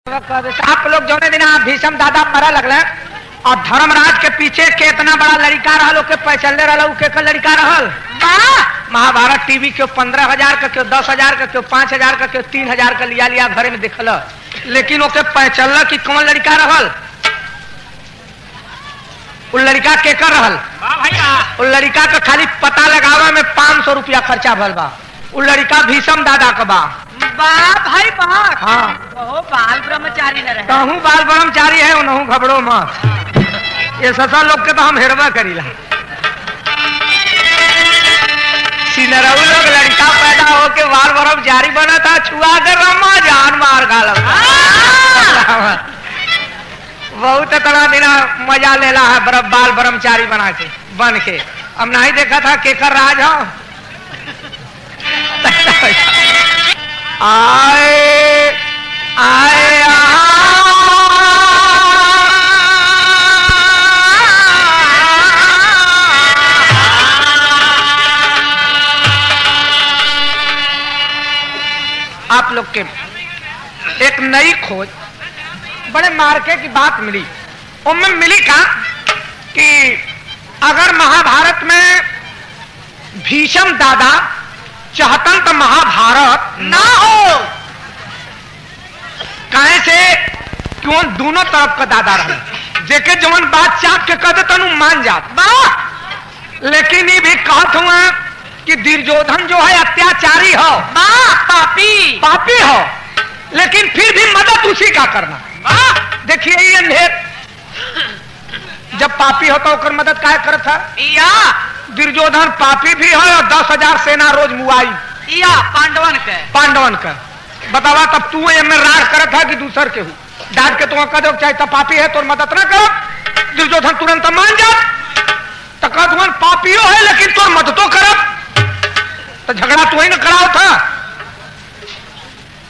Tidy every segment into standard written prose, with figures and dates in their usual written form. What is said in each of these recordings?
आप लोग जो दिन भीषम दादा मरा लगल और धर्मराज के पीछे कितना बड़ा लड़का रहल के पैचले रहल के लड़का रहल महाभारत टीवी क्यों 15,000 का क्यों 10,000 का क्यों 5,000 का क्यों 3,000 का लिया घरे में देखल, लेकिन ओके पैचल कि कौन लड़का रहल, उ लड़का केकर रहल, उ लड़का का खाली पता लगावे में 500 रुपया खर्चा भल बा। उ लड़का भीषम दादा का बा। भाई बा हाँ बाल ब्रह्मचारी न रहे कहूँ बाल ब्रह्मचारी है उन्हों घबड़ो मत, ये ससा लोग के तो हम हेरवा करीला। सिनरऊ लोग लड़का पैदा हो के बाल ब्रह्मचारी बना था, छुआ कर रमा जान मार गाल बहुत तरह दिन मजा लेला है बाल ब्रह्मचारी बन के। अब नहीं देखा था केकर राज हो आए आए आप लोग के एक नई खोज बड़े मार्के की बात मिली। उनमें मिली का कि अगर महाभारत में भीषम दादा चाहतन तो महाभारत ना हो, कहे से क्यों दोनों तरफ का दादा रहे जेके जवन बात चाप के कह देता मान जात बा, लेकिन ये भी कहत हुआ कि दुर्योधन जो है अत्याचारी हो बा, पापी हो, लेकिन फिर भी मदद उसी का करना। देखिए ये अंधेर जब पापी हो तो ओकर मदद काहे करत था या दुर्योधन पापी भी है और 10,000 सेना रोज मुआई या पांडवन का बतावा। तब तू में राग करत है कि दूसर के हूँ डांट के तुम कह दो चाहे तो पापी है तो मदद ना करो, दुर्योधन तुरंत मान जा तो कह पापियो है लेकिन तो मदद तो करब, तो झगड़ा तू ही ना कराओ था।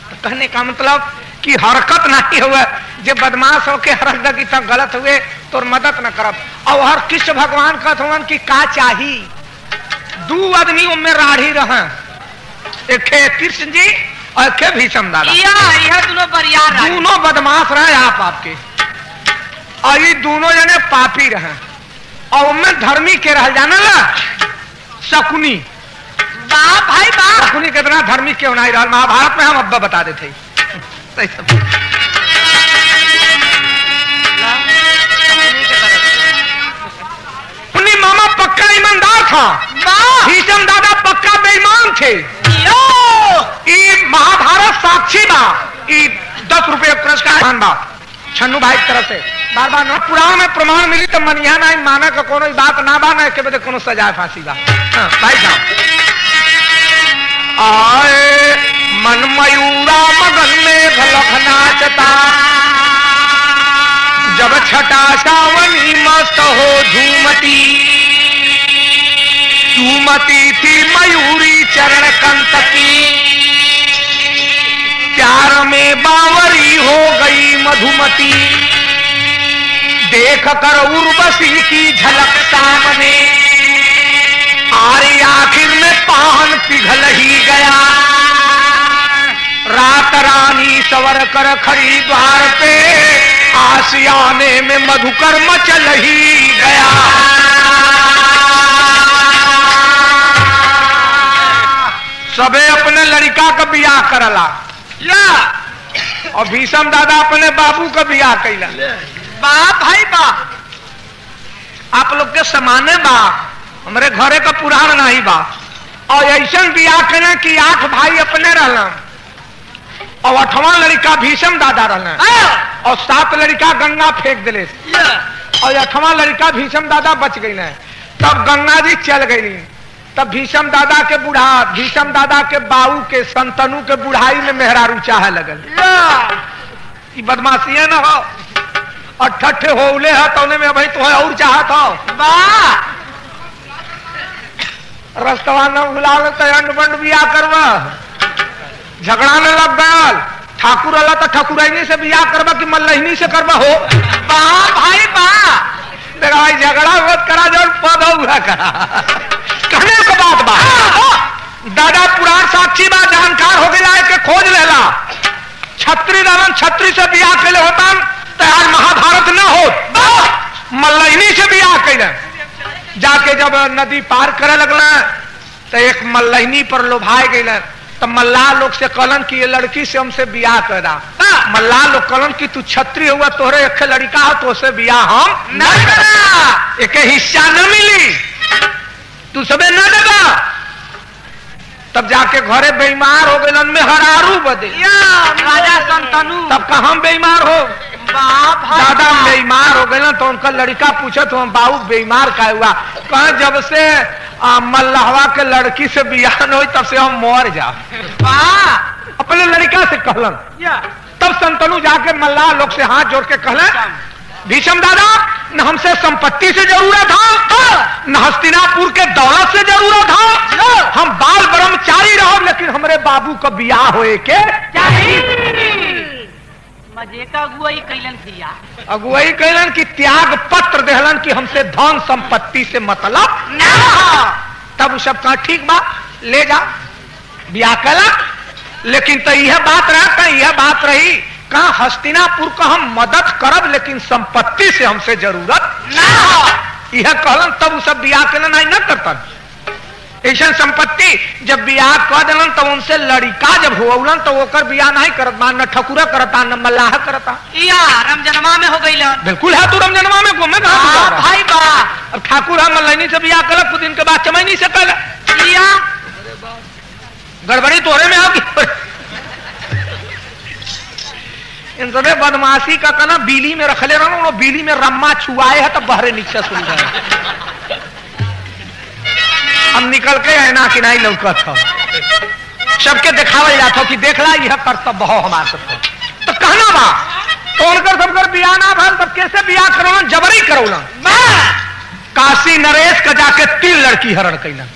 तो कहने का मतलब कि हरकत नहीं हुआ जे बदमाश हो के हरक दगी तब गलत हुए तो मदद न करब। और हर कृष्ण भगवान कहत हुआ कि का चाही दू आदमी उनमें राढ़ी रहे, एक कृष्ण जी और एक भीषम दादा, दोनों बदमाश रहे आप आपके, और ये दोनों जने पापी रहे और उनमें धर्मी के रह जाने ला शकुनी। भाई शकुनी कितना धर्मी क्यों नहीं रहा, महाभारत में हम अब्बा बता देते मामा पक्का ईमानदार था, भीषम दादा पक्का बेईमान थे। ये महाभारत साक्षी बा, 10 रुपये पुरस्कार बा छन्नू भाई की तरफ से बार बार ना पुराण में प्रमाण मिली तो मनिया नहीं माना का कोनो बात ना बा ना के बदे कोनो सजा फांसी बा। भाई साहब आए मन मयूरा मगन में घलख नाचता, जब छटा सावनी मस्त हो झूमती थी मयूरी चरण कंतकी, प्यार में बावरी हो गई मधुमती, देख कर उर्वशी की झलक सामने, आरे आखिर में पान पिघल ही गया, रात रानी सवर कर खड़ी द्वार पे, आसियाने में मधुकर मचल ही गया। सबे अपने लड़का का बियाह करला और भीषम दादा अपने बाबू का बियाह कैला। भाई बा आप लोग के समाने बा, हमारे घरे का पुराण नहीं बा, और ऐसा बियाह करना कि 8 भाई अपने रहना और 8वां लड़का भीषम दादा रहना और 7 लड़का गंगा फेंक दिले और 8वां लड़का भीषम दादा बच गई न। तब गंगा जी चल गई, तब भीषम दादा के बाऊ के संतनु के बुढ़ाई में मेहरारू चाहे लगल। ये बदमाशियां न हो और ठट्ठे होले है तो में भाई तो और चाहत हो रस्तवा न भुला तो अंड बंड बियाह करवा, झगड़ा न लग गया ठाकुर अल्लाह तो ठाकुराइनी से बियाह करवा कि मल्लहिनी से करवा हो भाई देखा भाई झगड़ा मत करा जो पद हुआ करा कहने को बात बा। दादा पुराण साक्षी बा जानकार हो गया के खोज लेला छत्री छत्री रहलन, छत्री से बियाह कैले होता तो आज महाभारत न हो। मल्लहिनी से बियाह कैले, जाके जब नदी पार करे लगला तो एक मल्लहिनी पर लोभाए गए, तो मल्लाह लोग से कहलन कि ये लड़की से हमसे बियाह करा। मल्लाह लोग कहलन कि तू छत्री हुआ, तोहरे एक लड़का हो तो उससे बियाह हम न करा, एक हिस्सा न मिली, तू सबे न देगा। तब जाके घरे बेईमार हो गए, मेहरारू बदे राजा संतनु। तब कहा बेईमार हो, दादा बेईमार हो गए। तो उनका लड़का पूछा तो हम बाबू बेईमार का हुआ, कहा जब से मल्लाहवा के लड़की से बियाह न हुई तब से हम मर जा। अपने लड़का से कहलन। तब संतनु जाके मल्लाह लोग से हाथ जोड़ के कहलन, भीष्म दादा न हमसे संपत्ति से जरूरत था, न हस्तिनापुर के दौलत से जरूरत था, हम बाल ब्रह्मचारी रहो, लेकिन हमारे बाबू का बियाह होए के मजे का अगुवाई कैलन भैया, अगुवाई कैलन कि त्याग पत्र देहलन कि हमसे धन संपत्ति से मतलब ना। तब सब कहा ठीक बा, ले जा बियाह कला। लेकिन तो यह बात रहा, यह बात रही कहा हस्तिनापुर का हम मदद करब, लेकिन संपत्ति से हमसे जरूरत ना। यह कहलन तब सब बियाह के नहीं न करता। ऐसा संपत्ति जब बियाह कर दिलन तब उनसे लड़का जब होलन तो ओकर बियाह नहीं करत, न ठकुरा करता न मल्लाह करता। रमजनवा में हो गई। बिल्कुल है, तू रमजनवा में घूमे भाई बा। अब ठाकुर हम मल्लैनी से बियाह कर, कुछ दिन के बाद चमैनी से कर, गड़बड़ी तोरे में होगी। इन सबे बदमाशी का कहना बीली में रख ले रहा, बीली में रम्मा छुआए है तो बहरे नीचे सुन गए। हम निकल के ऐना कि नहीं लौकत था, सबके दिखावल जाता कि देख ला यह कर्तव्य हो हमारे सबको। तो कहना बा तो उनकर सबकर बियाह ना भल, तब कैसे बियाह करौलन, जबरी करौलन। काशी नरेश का जाके 3 लड़की हरण कैलन।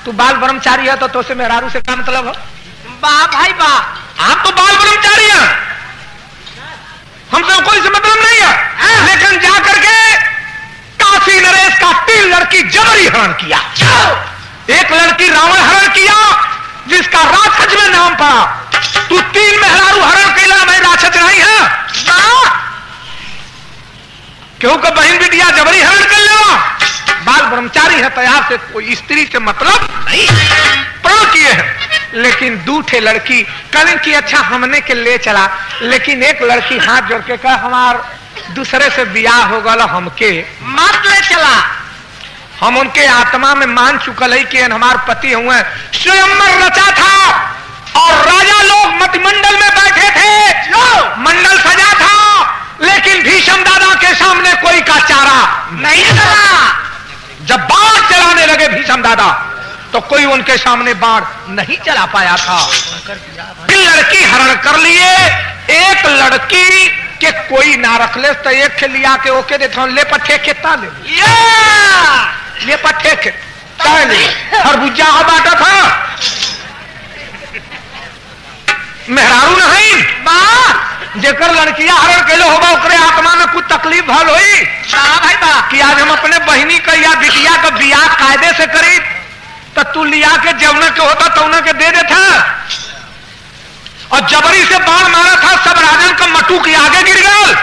तू बाल ब्रह्मचारी है तो तोसे मेहरारू से क्या मतलब है? बा भाई बा, आप तो बाल ब्रह्मचारी हैं, हमसे कोई से मतलब नहीं है। लेकिन जाकर के काशी नरेश का 3 लड़की जबरी हरण किया। एक लड़की रावण हरण किया जिसका राक्षस में नाम पड़ा। तू 3 मेहरारू हरण कैला, मैं राक्षस नहीं है। क्यों का बहन बिटिया जबरी हरण कर लेवा, बाल ब्रह्मचारी है, तैयार से कोई स्त्री से मतलब नहीं, प्रण किए हैं। लेकिन 2 ठे लड़की कल की अच्छा हमने के ले चला, लेकिन एक लड़की हाथ जोड़ के कहा हमार दूसरे से बियाह हो गला, हमके मत ले चला। हम उनके आत्मा में मान चुकल है कि हमार पति हुए, स्वयंवर रचा था और राजा लोग मंत्रिमंडल में बैठे थे, मंडल सजा था, लेकिन भीष्म दादा के सामने कोई का चारा नहीं चला। जब बाण चलाने लगे भीष्म दादा तो कोई उनके सामने बाण नहीं चला पाया था। 3 लड़की हरण कर लिए, एक लड़की के कोई ना रख ले तो एक के लिया के ओके देता ले पट्टे के ताले ले पट्टे के ताले खरबूजा हो बाटा था। मेहरारू नहीं बा जेकर लड़कियां हरण कैले होगा ओकरे आत्मा में कुछ तकलीफ भल हुई भाई बा कि आज हम अपने बहनी का या बिटिया का बियाह कायदे से करी, तो तू लिया के जवना के होता तवना के दे देता और जबरी से बाण मारा था। सब राजन का मटू के आगे गिर गए,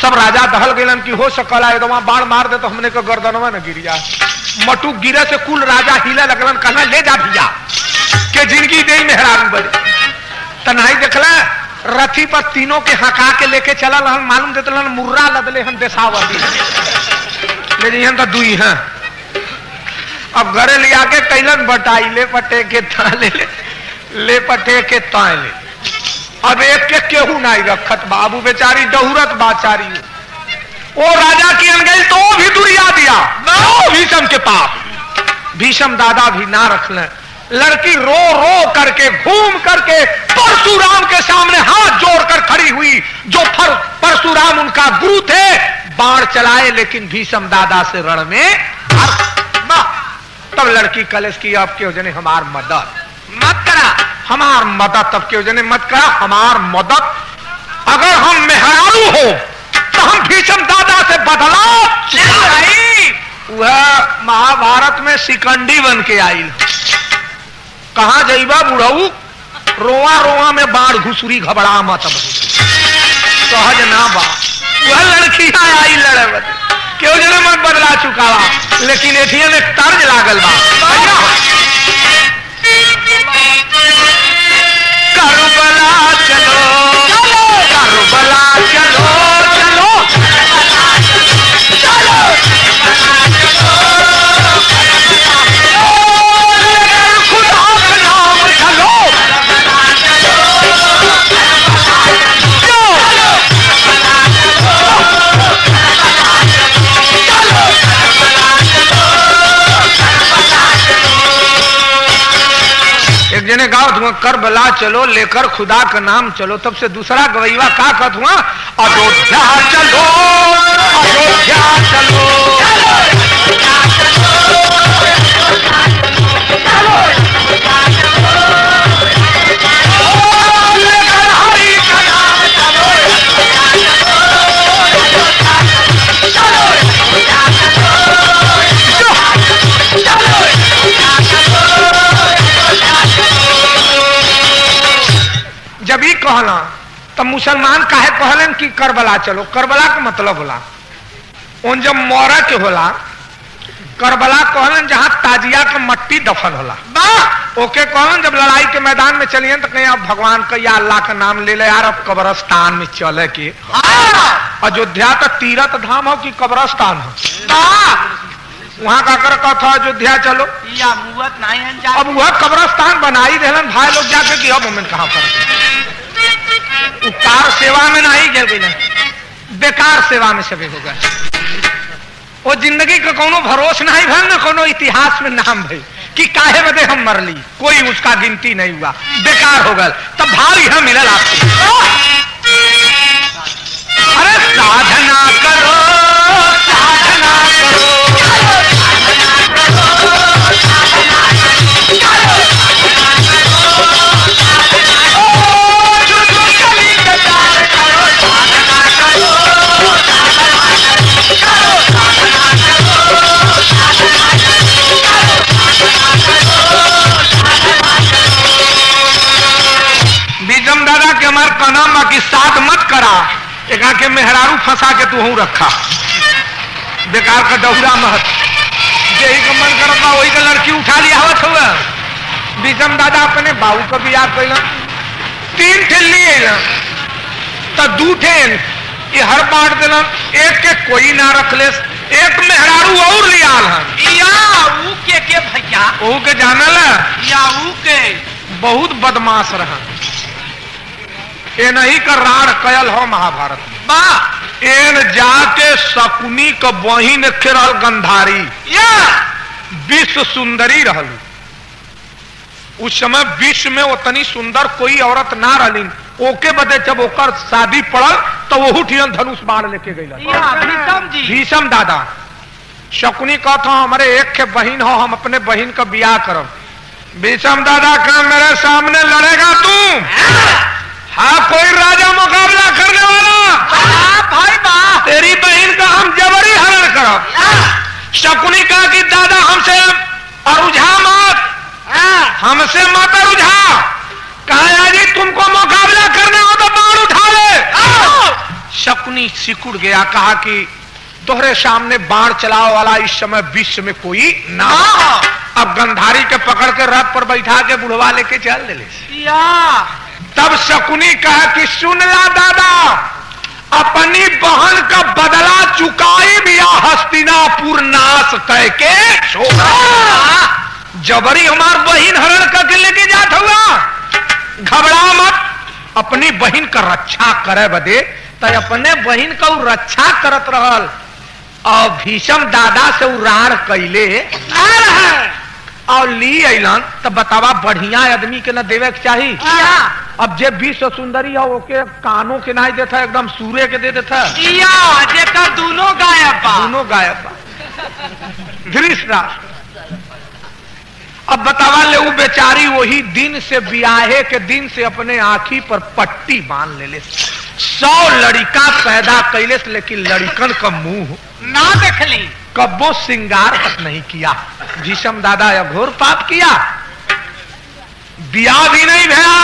सब राजा दहल गए कि हो सकल है तो बाण मार दे तो हमने का गर्दनवा न गिर जा। मटू गिरे से कुल राजा हिला लगलन, कहना ले जा भैया के जिंदगी दे मेहरारू बड़े। तो नहीं देखला रथी पर तीनों के हका के लेके चला रहन, मालूम देते मुर्रा लदले हम देसावती ले तो 2 हैं। अब घरे लिया के कैलन बटाई ले पटे के ताले ले पटे के ताले। अब एक के केहू नहीं रखत, बाबू बेचारी डहुरत बाचारी। वो राजा की अनगल तो भी दुरिया दिया भीष्म के पास, भीष्म दादा भी ना रखले। लड़की रो रो करके घूम करके परशुराम के सामने हाथ जोड़कर खड़ी हुई, जो परशुराम उनका गुरु थे। बाण चलाए लेकिन भीष्म दादा से रण में तब लड़की कलेश की अब क्यों जने हमार मदद मत करा, हमार मदद तब क्यों जने मत करा, हमार मदद अगर हम मेहरारू हो तो हम भीष्म दादा से बदला नहीं। वह महाभारत में शिकंडी बन के आई, कहां जाइबा बुढ़ऊ रोआ रोआ में बाढ़ घुसुरी घबरा मत सहज ना बा वह लड़की आई लड़े बदे क्यों जने मत बदला चुकावा लेकिन एथिया में तर्ज लागल बा करबला चलो करबला चलो चलो चलो खुदा का नाम चलो एक जने गाओ तुम करबला चलो लेकर खुदा का नाम चलो। तब से दूसरा गवैया का कहत हुआ अयोध्या चलो अयोध्या चलो लेकर हरि का नाम जब ही कहला तब मुसलमान काहे कहलन कि करबला चलो। करबला का मतलब होला उन जब मौरा के होला करबला कहलन जहां ताजिया का मट्टी दफन होला ओके कहलन जब लड़ाई के मैदान में चलिए तो कहीं अब भगवान का या अल्लाह का नाम ले ले यार अब कब्रस्तान में चले के। अयोध्या तो तीर्थ धाम हो कि कब्रस्तान हो वहां का कर कथा अयोध्या चलो या मुवत नहीं है अब वह कब्रस्तान बनाई देलन भाई लोग जाके कि अब हमें कहां पर उपकार सेवा में नहीं गिर गई बेकार सेवा में सभी हो गए वो जिंदगी का कोनो भरोस नहीं भल न कोनो इतिहास में नाम भई कि काहे बदे हम मरली कोई उसका गिनती नहीं हुआ बेकार हो गया। तब भाव यह मिलल आपको अरे साधना करो साधना करो बीजम दादा के हमार कनाम बाकी साथ मत करा एक के मेहरारू फंसा के तू रखा बेकार का डहुरा महत यही का मन करता वही का लड़की उठा लिया आवत हुआ। बीजम दादा अपने बाबू का बियाह कैल 3 ठे लिए तो 2 ठे ये हर बांट दिलन एक के कोई ना रख ले एक मेहरारू और लियाल के भैया वो के जानल या के बहुत बदमाश रहा ए नहीं कर राण कयल हो महाभारत में एन जाके शकुनी का बहिन के रहल गंधारी या विश्व सुंदरी रहल उस समय विश्व में उतनी सुंदर कोई औरत ना रही ओके बदे जब ओकर शादी पड़ल तो वहू ठियन धनुष बाण लेके गई भीषम दादा शकुनी कहता हमारे एक के बहन हो हम अपने बहन का ब्याह करब। भीषम दादा का मेरे सामने लड़ेगा तू हाँ कोई राजा मुकाबला करने वाला भाई बा तेरी बहन का हम जबरी हरण करब। शकुनी कहा कि दादा हमसे अरुझा मत हमसे मत अरुझा कहा जी तुमको मुकाबला करने हो तो बाण उठा ले। शकुनी सिकुड़ गया कहा कि तोहरे सामने बाण चलाओ वाला इस समय विश्व में कोई ना अब गंधारी के पकड़ के रथ पर बैठा के बुढ़वा लेके चल दे। तब शकुनी कहा कि सुन ला दादा अपनी बहन का बदला चुकाई बिया हस्तिनापुर नाश कह के जबरी हमार बहन हरण करके लेके जात हुआ। घबरा मत अपनी बहन का रक्षा करे बदे तो अपने बहन का रक्षा करत रहल और भीषम दादा से राण कैले और ली अलन तो बतावा बढ़िया आदमी के न देवे के चाहिए। अब जे विश्व सुंदरी है ओके कानों के नहीं देता एकदम सूर्य के दे देता दोनों गायब दोनों गायब धृतराष्ट्र। अब बतावा ले वो बेचारी वही दिन से ब्याहे के दिन से अपने आंखी पर पट्टी बांध ले 100 लड़का पैदा कैले लेकिन लड़कन का मुंह ना देखली कब्बो श्रृंगार तक नहीं किया। भीषम दादा घोर पाप किया। बिया भी नहीं भया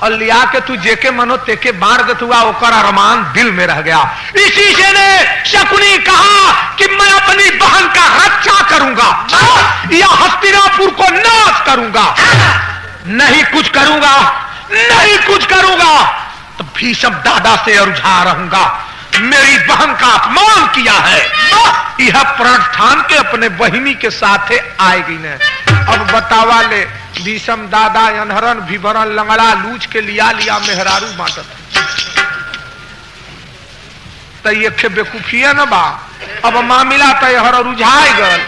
और लिया के तू जेके मनो तेके मार दे हुआ ओकर अरमान दिल में रह गया। इसी से ने शकुनी कहा कि मैं अपनी बहन का रक्षा करूंगा या हस्तिनापुर को नाश करूंगा, नहीं कुछ करूंगा, नहीं कुछ करूंगा तो भीष्म दादा से अरुझा रहूंगा। मेरी बहन का अपमान किया है, यह प्रण ठान के अपने बहिनी के साथ आएगी ने। अब बतावा ले भीष्म दादा अनहरन विवरण लंगड़ा लूच के लिया मेहरारू बांटत तो ये बेकूफिया न बा। अब मामिला तो यहर रुझाई गल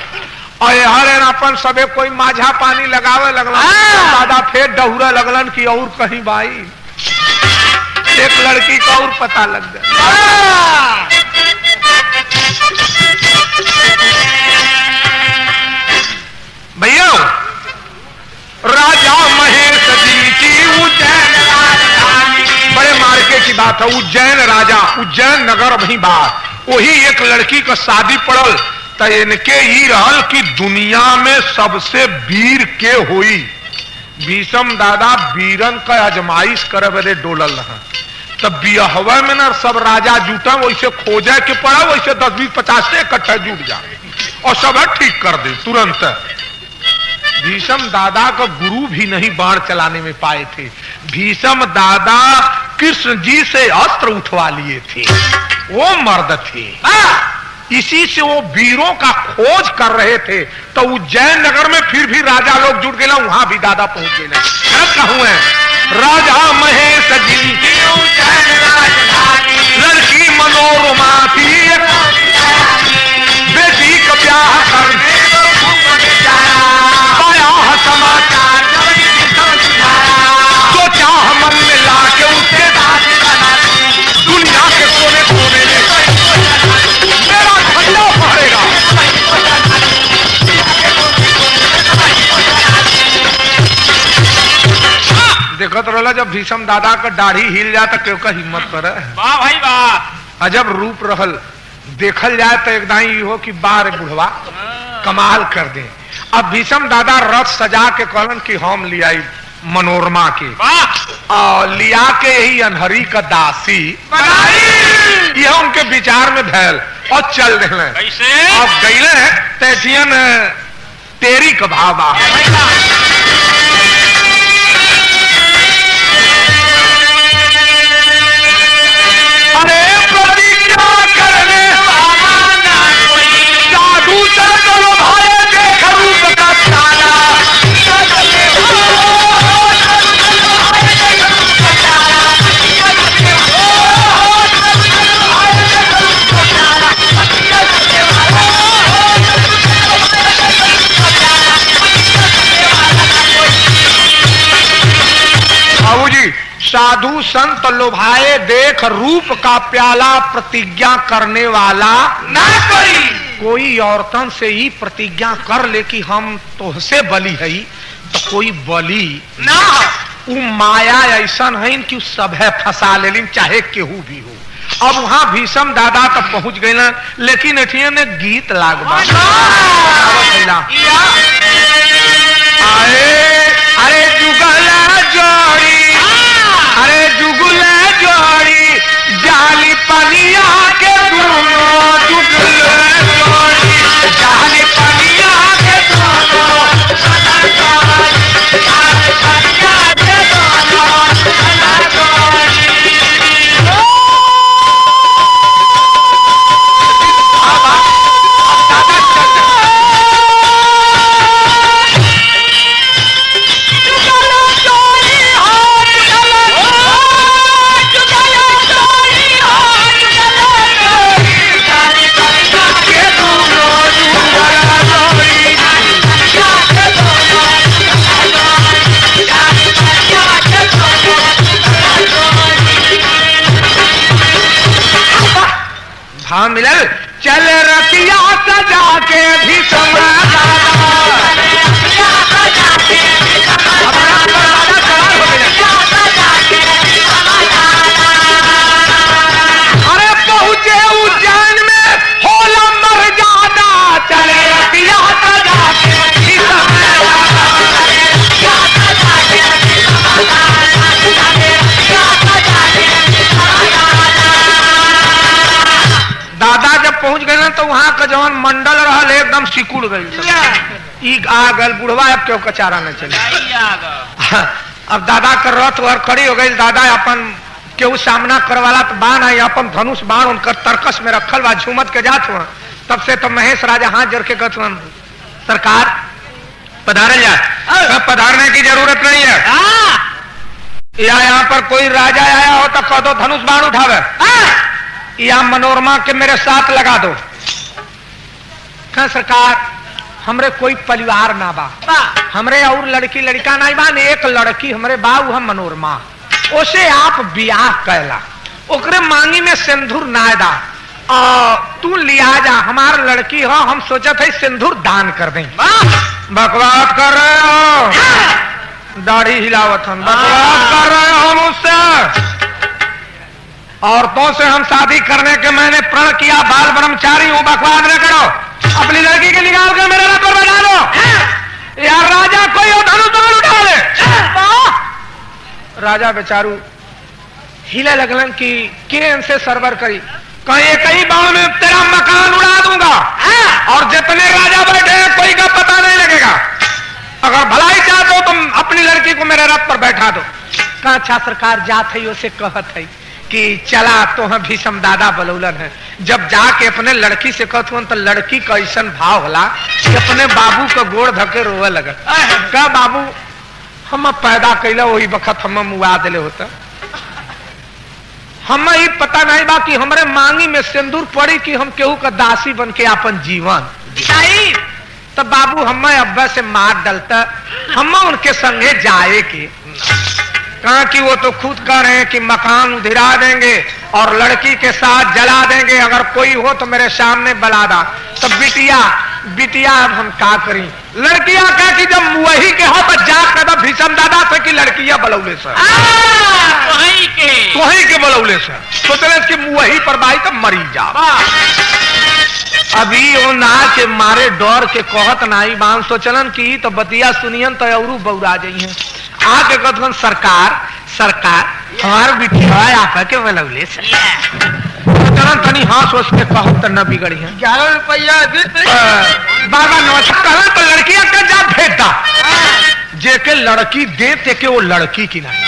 और यहर अपन सबे कोई माझा पानी लगावे लगलन, दादा फिर डहुरा लगलन कि और कहीं भाई एक लड़की का और पता लग गया। भैया राजा महेश जी की उज्जैन राजधानी, बड़े मार्के की बात है। उज्जैन राजा, उज्जैन नगर वही बात, वही एक लड़की का शादी पड़ल तो इनके ही रहल कि दुनिया में सबसे वीर के हुई। भीष्म दादा वीरन का अजमाइश करे बदे डोलल रहा तब बिहवा में ना सब राजा जुटा वैसे खोजे के पड़ा, वैसे 10-20-50 से इकट्ठा जुट जा और सब ठीक कर दे तुरंत। भीष्म दादा का गुरु भी नहीं बाण चलाने में पाए थे। भीष्म दादा कृष्ण जी से अस्त्र उठवा लिए थे, वो मर्द थे। इसी से वो वीरों का खोज कर रहे थे तो उज्जैन नगर में फिर भी राजा लोग जुट गए, वहां भी दादा पहुंच गए। कहूं है राजा महेश जी की उज्जैन राजधानी, लड़की मनोरमा थी बेटी का ब्याह करने पाया समाचार तो चाह मन में लाके उसके दुनिया के कोने कोने में मेरा झंडा फहरेगा। देखत रहला जब भीष्म दादा का दाढ़ी हिल जाता क्यों का हिम्मत करे। वाह भाई वाह, अजब रूप रहल, देखल जाए तो एकदम हो कि बार बुढ़वा कमाल कर दे। अब भीष्म दादा रथ सजा के कहलन कि हम लिया मनोरमा के और लिया के यही अनहरी का दासी यह उनके विचार में भैल और चल रहे। अब गईले तैथियन तेरी का भावा अरे प्रतिज्ञा करने साधु चलो भाई देख रूप का तारा साधु संत लोभाए देख रूप का प्याला प्रतिज्ञा करने वाला ना कोई औरतन से ही प्रतिज्ञा कर ले कि हम तोहसे बली है तो कोई बली ना। वो माया ऐसा है कि सब है फंसा ले चाहे केहू भी हो। अब वहां भीष्म दादा तक पहुंच गए ना, लेकिन एठिया ने गीत लागबा अरे जुगला जोड़ी, अरे जुगला जोड़ी जाली पनिया के दोनों जुगला जोड़ी, जाली पनिया के दोनों मिलल चल रतिया सजा के भीष्म अरे पहुंचे उज्जैन में होला मर्यादा, चले रतिया सजा के का जवन मंडल रहल एकदम सिकुड़ गई। ई आ गल बुढ़वा, अब क्यों कचारा न चले। अब दादा का रथ वर खड़ी हो गई। दादा अपन केहू सामना करवाला तो बाण आई, अपन धनुष बाण उनकर तरकस में रखल बा, झूमत के जात हुआ। तब से तो महेश राजा हाथ जोड़ के कहत हुआ, सरकार पधारे जा, पधारने की जरूरत नहीं है। या यहाँ पर कोई राजा आया हो तो कह दो धनुष बाण उठावे, या मनोरमा के मेरे साथ लगा दो। कहा सरकार हमरे कोई परिवार ना बा, हमरे और लड़की लड़का नहीं बा, एक लड़की हमरे बा, वो हम मनोरमा, उसे आप बियाह कैला, ओकरे मांगी में सिंदूर ना दा, तू लिया जा, हमार लड़की हो, हम सोचत है सिंदूर दान कर दें। बकवास कर रहे हो, दाढ़ी हिलावत हम, बकवास कर रहे हो मुझसे। औरतों से हम शादी करने के मैंने प्रण किया, बाल ब्रह्मचारी हूं, बकवास न करो। अपनी लड़की के निकाल कर मेरे रथ पर बैठा दो। यार राजा कोई धनुष उठा ले। राजा बेचारू हिले लगलन कि केन से सरवर करी, कहीं कहीं बाण में तेरा मकान उड़ा दूंगा, और जितने राजा बैठे हैं कोई का पता नहीं लगेगा। अगर भलाई चाहते हो तुम अपनी लड़की को मेरे रथ पर बैठा दो। कहा अच्छा सरकार जात है, उसे कहत है कि चला तो हम भीषम दादा बलौलन है। जब जाके अपने लड़की से कहत हुआ तो लड़की का ऐसा भाव होला कि अपने बाबू का गोड़ धके रोवे लगल। कहा बाबू हम पैदा कैला वही वक्त हम मुआ दिले होता, हम ही पता नहीं बा कि हमरे मांगी में सिंदूर पड़ी कि हम केहू का दासी बन के अपन जीवन तब बाबू हम अब्बा से मार डलता, हम उनके संगे जाए के। कहा कि वो तो खुद कह रहे हैं कि मकान उधिरा देंगे और लड़की के साथ जला देंगे, अगर कोई हो तो मेरे सामने बला दा। तो बिटिया अब हम का करी। लड़कियां कह कि जब वही के हो तो जा कदम भीषम दादा से कि लड़कियां बलौले से वही के बलौले से सोचले कि वही पर बाई तो मरी जा। अभी वो ना के मारे डर के कहत नाई बान सोचलन की तो बतिया सुनियन तो औरू बौरा जाइए। आके कहन सरकार हमार बिटिया आप के बलौले से चलन तनी हाँ सोच के कहत तो न बिगड़ी है। 11 रुपया बाबा नमस्कार तो लड़कियां का जा भेजता जेके लड़की दे ते के वो लड़की की नहीं।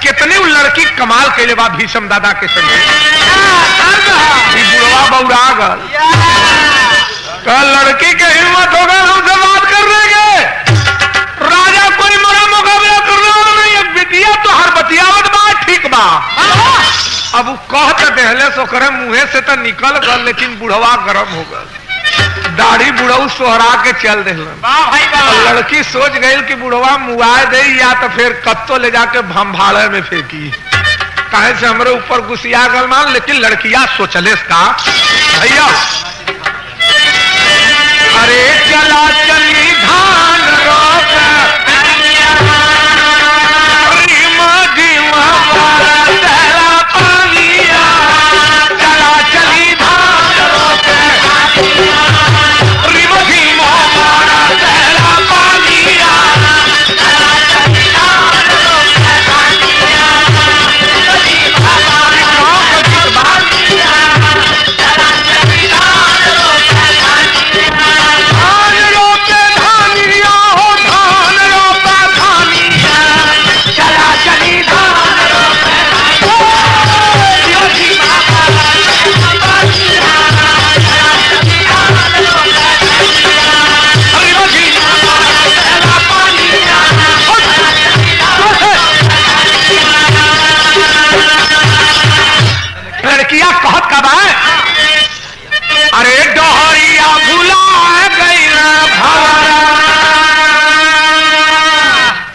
कितनी वो लड़की कमाल के लिए भीषम दादा के संगे बुढ़वा बौरा गल कल लड़की के हिम्मत होगा हमसे बात कर लेंगे। राजा कोई मोरा मुकाबला करने वाला नहीं, बिटिया तो हर बतियावत बात ठीक बा। अब वो कहते देहले सो करे मुंहे से तो निकल गल, लेकिन बुढ़वा गरम हो गल, दाढ़ी बुढ़ऊ सोहरा के चल दे। लड़की सोच गई कि बुढ़वा मुआ दे या तो फिर कत्तो ले जाके भंभाड़े में फेंकी, काहे से हमरे ऊपर गुस्सिया गल मान। लेकिन लड़कियां सोचले का भैया अरे चला चली धान रोक चला चली धान रोक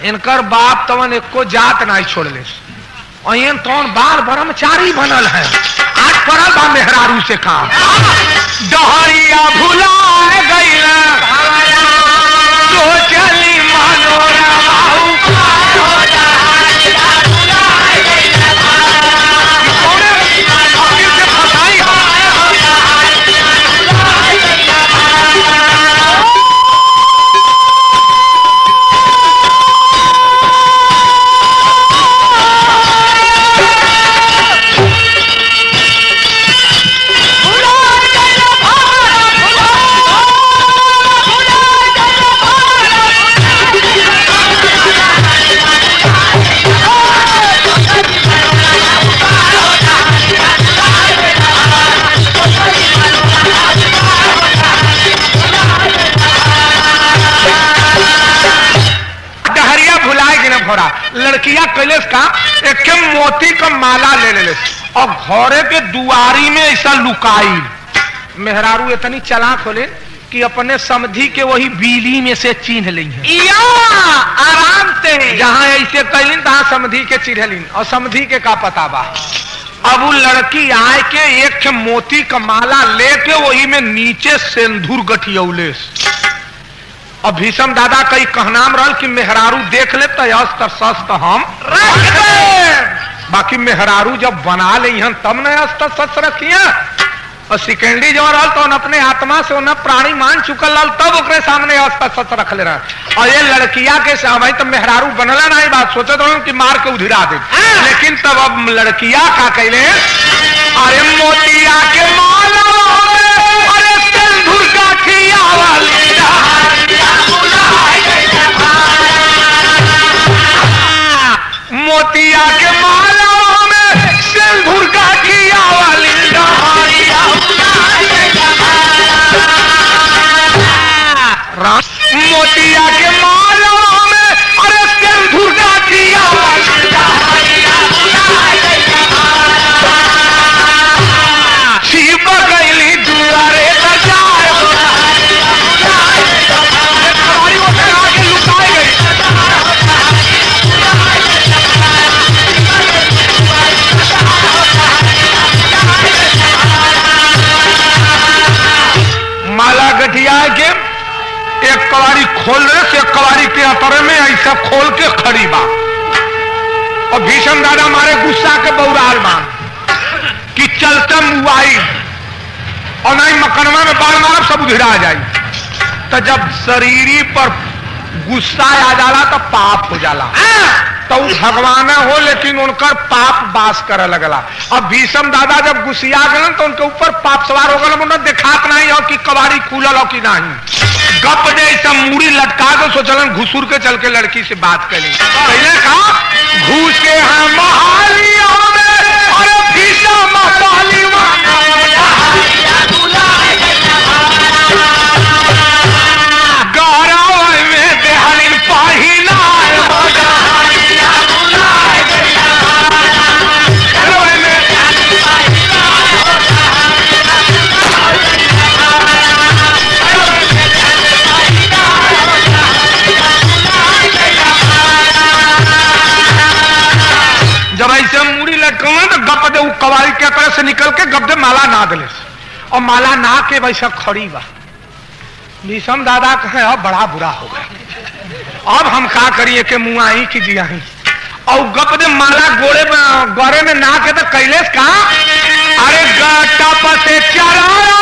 इनकर बाप तवन एको जात नहीं छोड़ले, तौन बाल ब्रह्मचारी बनल है। आज पड़ल बा मेहरारू से काम डहरिया भुला गई तो चली हो रहा। लड़कियां कैलेस का एक के मोती का माला ले ले और घरे के दुआरी में ऐसा लुकाई। मेहरारू इतनी चालाक होले कि अपने समधी के वही बीली में से चिन्ह ली आराम से। जहां ऐसे कैलिन तहां समधी के चिन्हलिन और समधी के का पता बा। अब वो लड़की आए के एक मोती का माला लेके वही में नीचे सिंदूर गठियौले। अब भीषम दादा कई कहनाम रहल कि मेहरारू देख ले तो अस्त्र शस्त्र हम रख दे। बाकी मेहरारू जब बना ले तब न अस्त्र शस्त्र रखिए। और सिकेंडी जो रहल तो अपने आत्मा से उन्हें प्राणी मान चुकल रहल तब ओकरे सामने अस्त्र शस्त्र रख ले रहा। और ये लड़किया के भाई तो मेहरारू बनला नहीं बात सोचे तो कि मार के उधिरा दे। लेकिन तब अब लड़किया का कहले अरे मोतिया के माला अरे सिंदूर गाठिया वाली मोतिया के माला में सिंदूर गाठिया वाली मोतिया के माला में अरे सिंदूर गाठिया शिव गईली दुआरे लुकाए गई। माला गठिया के एक कवारी खोल रहे से कवारी के अतरे में ऐसा खोल के खड़ी बा। और भीषम दादा मारे गुस्सा के बौराल मान कि चलते मुआई और नहीं मकनवा में बाढ़ मारब सब उधिरा जाई। तो जब शरीरी पर गुस्सा आ जाला तो पाप हो जाला। तो भगवान हो लेकिन उनकर पाप बास करे लगला। अब भीषम दादा जब गुस्सिया गए तो उनके ऊपर पाप सवार हो गए। उन्हें दिखात नहीं हो कि कबाड़ी खुलल हो कि नहीं। गप दे सब मुड़ी लटका दो सोचलन घुसूर के चल के लड़की से बात करी। पहले कहा घूस के हम महालियों में अरे भीषम गौरव में देहलिन पहिला जब ऐसे मुड़ी लटकना तो गप दे कवारी के तरह से निकल के गप दे माला ना दले और माला ना के वैसा खड़ी बा। भीषम दादा कहे अब बड़ा बुरा हो गया। अब हम का करिए के मुँह आई कि जी आई और गप दे माला गोरे में ना के तो कैलेश का अरे गटा पसे चला